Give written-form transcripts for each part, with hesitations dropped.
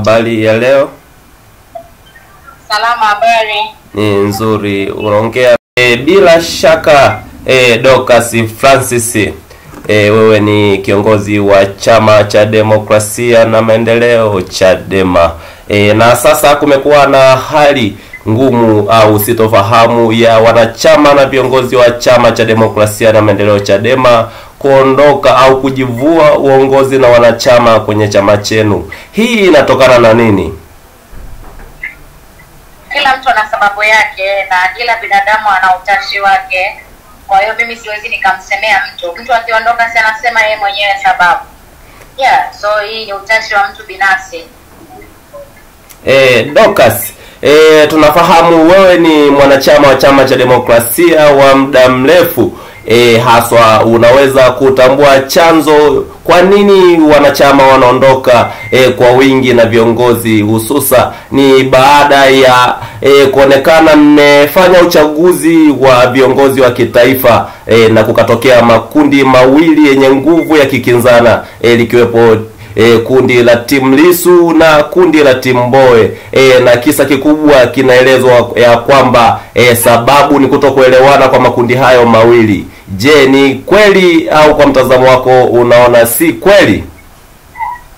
Habari ya leo? Salama, habari? Ni nzuri. Unaongea bila shaka Dorcas Francis. Wewe ni kiongozi wa Chama cha Demokrasia na Maendeleo Chadema. Na sasa kumekuwa na hali ngumu au sitofahamu ya wanachama na viongozi wa Chama cha Demokrasia na Maendeleo Chadema kuondoka au kujivua uongozi na wanachama kwenye chama chenu. Hii inatokana na nini? Kila mtu ana sababu yake na kila binadamu ana utashi wake. Kwa hiyo mimi siwezi nikamsemea mtu. Mtu akiondoka si anasema yeye mwenyewe sababu. So hii ni utashi wa mtu binafsi. Dorcas, tunafahamu wewe ni mwanachama wa Chama cha Demokrasia wa muda mrefu. Haswa unaweza kutambua chanzo kwa nini wanachama wanaondoka kwa wingi na viongozi, hususa ni baada ya kuonekana mmefanya uchaguzi wa viongozi wa kitaifa na kukatokea makundi mawili yenye nguvu ya kikinzana, likiwepo kundi la Team Lissu na kundi la Team Mbowe, na kisa kikubwa kinaelezwa ya kwamba sababu ni kutokuelewana kwa makundi hayo mawili. Je, ni kweli au kwa mtazamo wako unaona si kweli?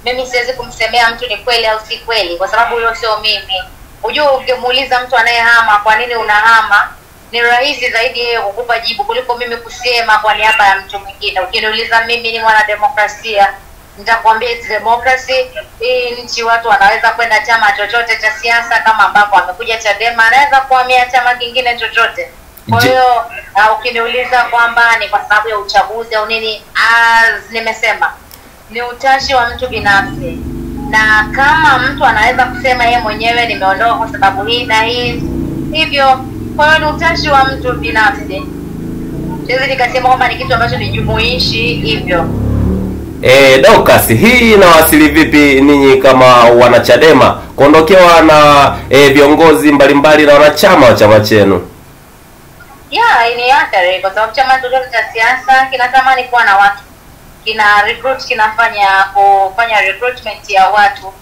Mimi siwezi kumsemea mtu ni kweli au si kweli, kwa sababu hilo sio mimi. Unajua, ungemuuliza mtu anayehama kwa nini unahama, ni rahisi zaidi yeye kukupa jibu kuliko mimi kusema kwa niaba ya mtu mwingine. Ukiniuliza mimi ni mwana demokrasia, nitakwambia it's democracy. Hii nchi watu wanaweza kwenda chama chochote cha siasa, kama ambapo amekuja Chadema anaweza kuhamia chama kingine chochote. Kwa hiyo ukiniuliza kwamba ni kwa sababu ya uchaguzi au nini, nimesema ni utashi wa mtu binafsi, na kama mtu anaweza kusema yeye mwenyewe nimeondoka kwa sababu hii na hii hivyo, kwa hiyo ni utashi wa mtu binafsi. Siwezi nikasema kwamba ni kitu ambacho ni jumuishi hivyo. Dorcas, hii inawasili vipi ninyi kama wanachadema kuondokewa na viongozi mbalimbali na wanachama wa chama chenu? Ni hatari, kwa sababu chama chochote cha siasa kinatamani kuwa na watu, kina recruit, kufanya recruitment ya watu,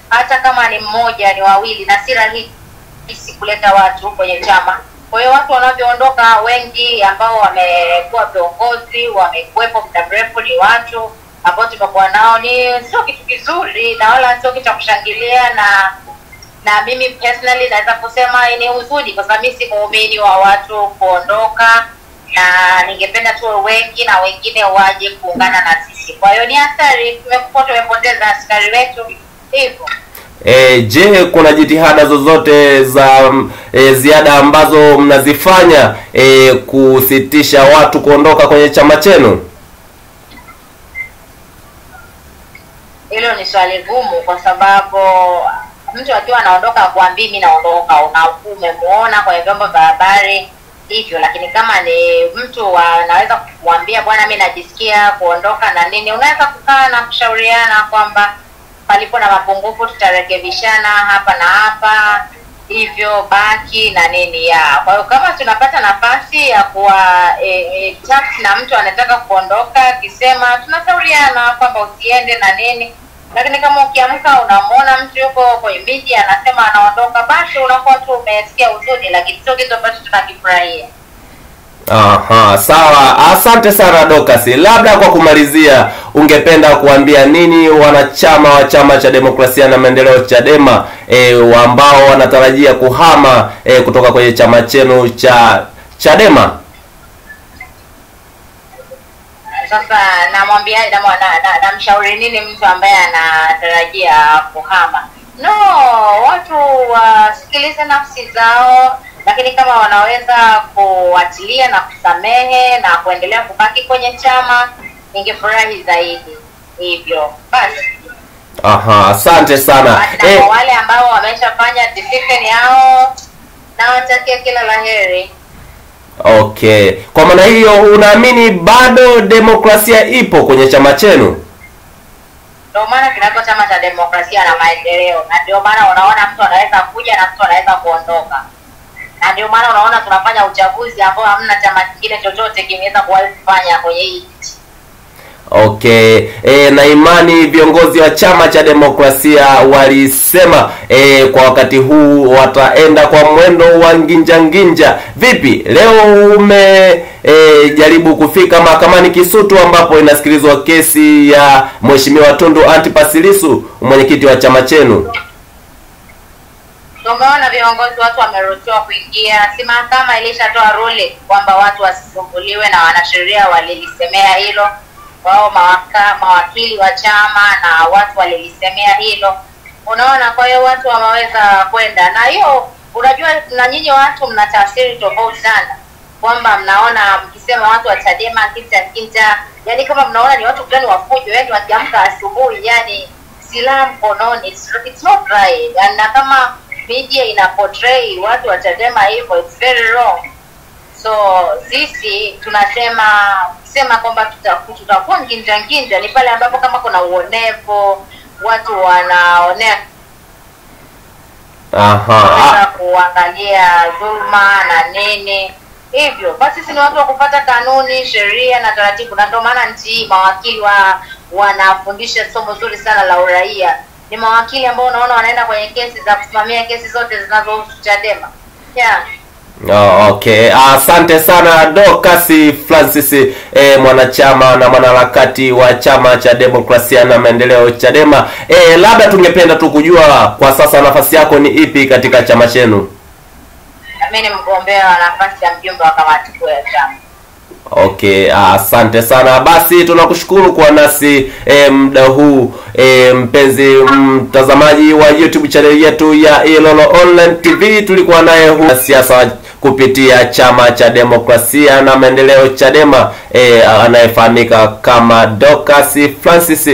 hata kama ni mmoja ni wawili, na si rahisi kuleta watu kwenye chama. Kwa hiyo watu wanavyoondoka wengi ambao wamekuwa viongozi, wamekuwepo muda mrefu, ni watu ambao tumekuwa nao, ni sio kitu kizuri na wala sio kitu cha kushangilia, na mimi personally naweza kusema ni huzuni, kwa sababu mimi si muumini wa watu kuondoka, na ningependa tu wengi na wengine waje kuungana na sisi. Kwa hiyo ni hatari, tumepoteza askari wetu hivyo. Je, kuna jitihada zozote za ziada ambazo mnazifanya kusitisha watu kuondoka kwenye chama chenu? Hilo ni swali gumu, kwa sababu mtu akiwa anaondoka kuambia mimi naondoka, umemuona kwenye vyombo vya habari hivyo, lakini kama ni mtu anaweza kukuambia bwana mimi najisikia kuondoka na nini, unaweza kukaa na kushauriana kwamba palipo na mapungufu tutarekebishana hapa na hapa, hivyo baki na nini Kwa hiyo kama tunapata nafasi ya kuwa chat na mtu anataka kuondoka, akisema tunashauriana kwamba usiende na nini. Lakini kama ukiamka unamwona mtu yuko kwenye media anasema anaondoka, basi unakuwa tu umesikia huzuni, lakini sio kitu ambacho tunakifurahia. Sawa. Asante sana Dorcas. Labda kwa kumalizia, ungependa kuambia nini wanachama wa Chama cha Demokrasia na Maendeleo Chadema ambao wanatarajia kuhama kutoka kwenye chama chenu cha Chadema? Sasa namwambia namshauri nini mtu ambaye anatarajia kuhama? Watu wasikilize nafsi zao, lakini kama wanaweza kuachilia na kusamehe na kuendelea kubaki kwenye chama, ningefurahi zaidi. Hivyo basi. Asante sana. Na wale ambao wameshafanya decision yao, nawatakia kila laheri. Okay. Kwa maana hiyo unaamini bado demokrasia ipo kwenye chama chenu? Ndio maana kinaitwa Chama cha Demokrasia na Maendeleo, na ndio maana unaona mtu anaweza kuja na mtu anaweza kuondoka, na ndio maana unaona tunafanya uchaguzi ambao hamna chama kingine chochote kimeweza kufanya kwenye hii nchi. Okay, na imani viongozi wa chama cha demokrasia walisema kwa wakati huu wataenda kwa mwendo wa nginja. Vipi, leo jaribu kufika mahakamani Kisutu ambapo inasikilizwa kesi ya Mheshimiwa Tundu Antipas Lissu, mwenyekiti wa chama chenu? Tumeona viongozi, watu wameruhusiwa kuingia. Si mahakama ilishatoa rule kwamba watu wasisumbuliwe, na wanasheria walilisemea hilo. Wao mawakili wa chama na watu walilisemea hilo. Unaona, kwa hiyo watu wameweza kwenda. Na hiyo unajua, na nyinyi watu mna tafsiri tofauti sana, kwamba mnaona mkisema watu wa Chadema kinta, yani kama mnaona ni watu fulani wafujo, yani wakiamka asubuhi yani silaha mkononi. It's not right. Na kama media ina portray watu wa Chadema hivyo, it's very wrong. So sisi tunasema kwamba tutakuwa nginja ni pale ambapo kama kuna uonevu, watu wanaonea kuangalia dhulma na nini hivyo. Basi sisi ni watu wa kufuata kanuni, sheria na taratibu, na ndio maana nchi mawakili wanafundisha somo zuri sana la uraia. Ni mawakili ambao unaona wanaenda kwenye kesi za kusimamia kesi zote zinazohusu Chadema. Yeah. Okay, asante sana Dorcas Francis, mwanachama na mwanaharakati wa chama cha demokrasia na maendeleo Chadema. Labda tungependa tu kujua kwa sasa nafasi yako ni ipi katika chama chenu? Mimi ni mgombea wa nafasi ya mjumbe wa kamati kuu ya chama. Okay, asante sana. Basi tunakushukuru kwa nasi muda huu, mpenzi mtazamaji wa YouTube channel yetu ya Ilolo Online TV. Tulikuwa naye siasa kupitia chama cha demokrasia na maendeleo Chadema, anayefahamika kama Dorcas Francis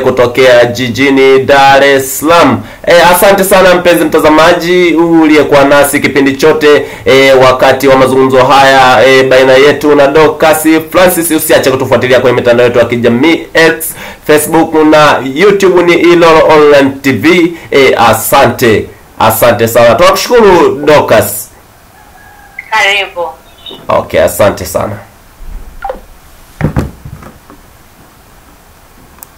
kutokea jijini Dar es Salaam. Asante sana mpenzi mtazamaji uliyekuwa nasi kipindi chote wakati wa mazungumzo haya baina yetu na Dorcas Francis. Usiache kutufuatilia kwenye mitandao yetu ya kijamii X, Facebook na YouTube ni Ilolo Online TV. Asante sana. Tunakushukuru Dorcas. Karibu. Okay, asante sana.